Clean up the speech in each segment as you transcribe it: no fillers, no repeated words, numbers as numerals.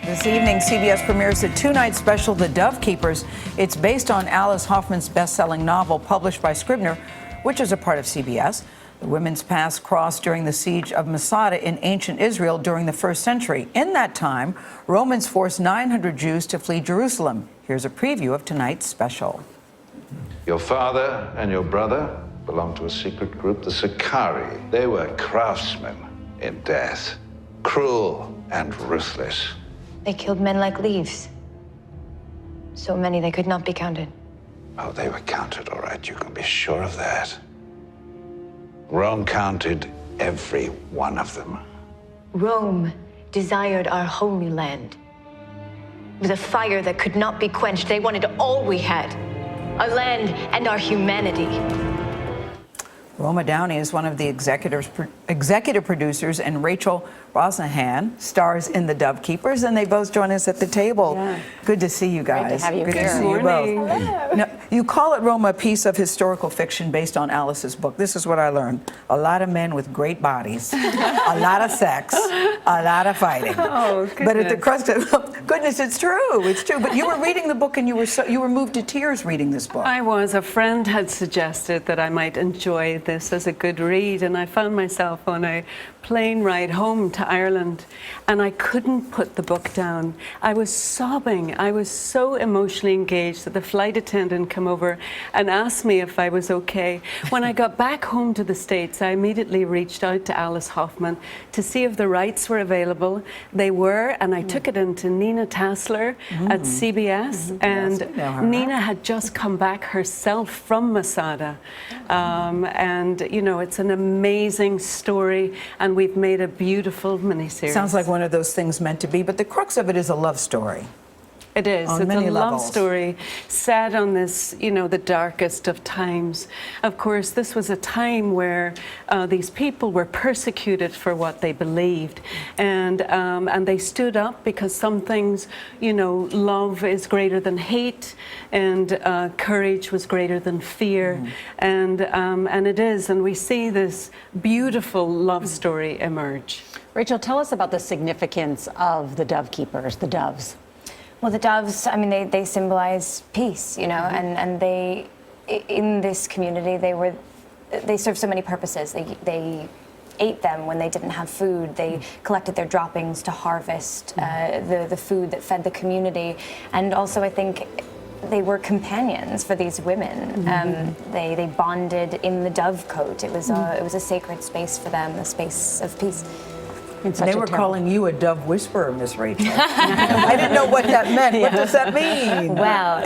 This evening, CBS premieres the two-night special, The Dovekeepers. It's based on Alice Hoffman's best-selling novel published by Scribner, which is a part of CBS. The women's paths crossed during the siege of Masada in ancient Israel during the 1st century. In that time, Romans forced 900 Jews to flee Jerusalem. Here's a preview of tonight's special. Your father and your brother belonged to a secret group, the Sicarii. They were craftsmen in death, cruel and ruthless. They killed men like leaves. So many they could not be counted. Oh, they were counted, all right. You can be sure of that. Rome counted every one of them. Rome desired our holy land. With a fire that could not be quenched, they wanted all we had, our land and our humanity. Roma Downey is one of the executive producers, and Rachel Brosnahan stars in The Dovekeepers, and they both join us at the table. Yeah. Good to see you guys. Great to have you Good here. to see you both. Hello. Now, you call it, Roma, a piece of historical fiction based on Alice's book. This is what I learned. A lot of men with great bodies, a lot of sex, a lot of fighting. Oh, goodness. But at the crust of goodness, it's true. It's true. But you were reading the book, and you were moved to tears reading this book. I was. A friend had suggested that I might enjoy this as a good read, and I found myself on a plane ride home to Ireland, and I couldn't put the book down. I was sobbing. I was so emotionally engaged that the flight attendant came over and asked me if I was okay. When I got back home to the States, I immediately reached out to Alice Hoffman to see if the rights were available. They were, and I took it into Nina Tassler at CBS, and Nina had just come back herself from Masada. And, you know, it's an amazing story, and we've made a beautiful miniseries. Sounds like one of those things meant to be, but the crux of it is a love story. It is. On it's many a love levels. story set on this, you know, the darkest of times. Of course, this was a time where these people were persecuted for what they believed, and they stood up because some things, you know, love is greater than hate, and courage was greater than fear, and it is, and we see this beautiful love story emerge. Rachel, tell us about the significance of the Dovekeepers, the doves. Well, the doves, I mean, they symbolize peace, you know, and they, in this community, they serve so many purposes. They ate them when they didn't have food. They collected their droppings to harvest the food that fed the community. And also, I think they were companions for these women. They bonded in the dovecote. It was a sacred space for them, a space of peace. They were calling you a dove whisperer, Miss Rachel. I didn't know what that meant. What does that mean? Well,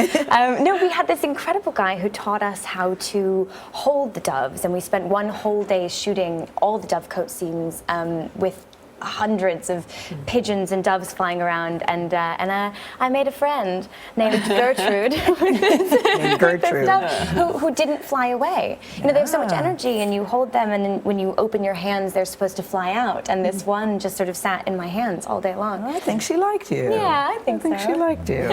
no, we had this incredible guy who taught us how to hold the doves, and we spent one whole day shooting all the dovecote scenes with hundreds of pigeons and doves flying around, and I made a friend named Gertrude, who didn't fly away. You know, they have so much energy, and you hold them, and then when you open your hands, they're supposed to fly out. And this one just sort of sat in my hands all day long. I think she liked you. Yeah, I think so. She liked you.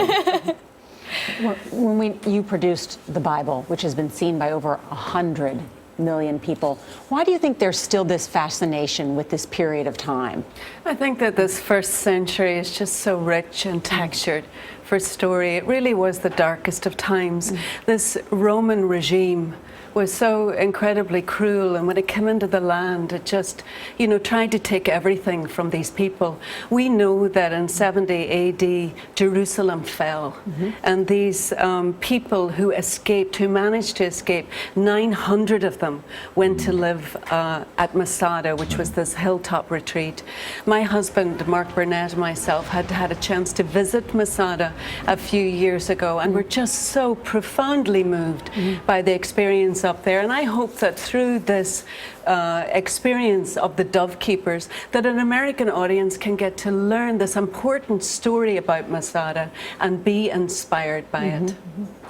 When you produced the Bible, which has been seen by over 100 million people, why do you think there's still this fascination with this period of time? I think that this 1st century is just so rich and textured for story. It really was the darkest of times. This Roman regime was so incredibly cruel, and when it came into the land, it just, you know, tried to take everything from these people. We know that in 70 AD, Jerusalem fell, and these people who escaped, who managed to escape, 900 of them went to live at Masada, which was this hilltop retreat. My husband, Mark Burnett, and myself had a chance to visit Masada a few years ago, and we're just so profoundly moved by the experience up there. And I hope that through this experience of the Dovekeepers, that an American audience can get to learn this important story about Masada and be inspired by it.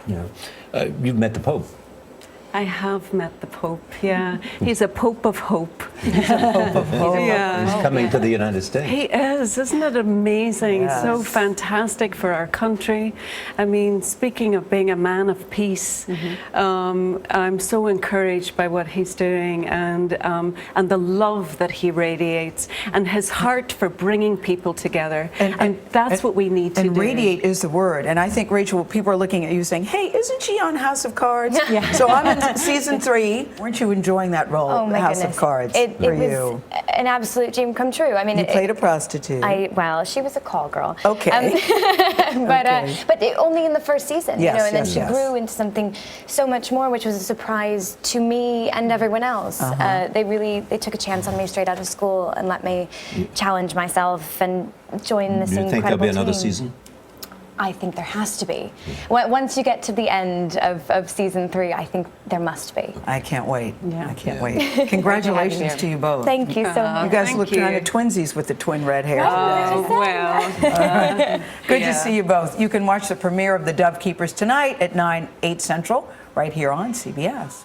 Yeah. You've met the Pope. I have met the Pope, yeah. He's a Pope of hope. He's a hope of hope. Yeah. He's coming to the United States. He is, isn't it amazing? Yes. So fantastic for our country. I mean, speaking of being a man of peace, I'm so encouraged by what he's doing and the love that he radiates and his heart for bringing people together. And that's what we need to do. And radiate is the word. And I think, Rachel, people are looking at you saying, hey, isn't she on House of Cards? Yeah. So I'm in season 3. Weren't you enjoying that role, Oh my House goodness. of Cards, It for was you? an absolute dream come true. I mean, You played a prostitute. Well, she was a call girl. Okay. But only in the first season, Yes, you know, and then yes, she yes. grew into something so much more, which was a surprise to me and everyone else. They took a chance on me straight out of school and let me challenge myself and join this Do you incredible think there'll be another team. season? I think there has to be. Once you get to the end of season 3, I think there must be. I can't wait. Yeah. I can't wait. Congratulations to you both. Thank you so much. You guys Thank look you. kind of twinsies with the twin red hair Oh, today. well. Good to see you both. You can watch the premiere of The Dovekeepers tonight at 8 Central, right here on CBS.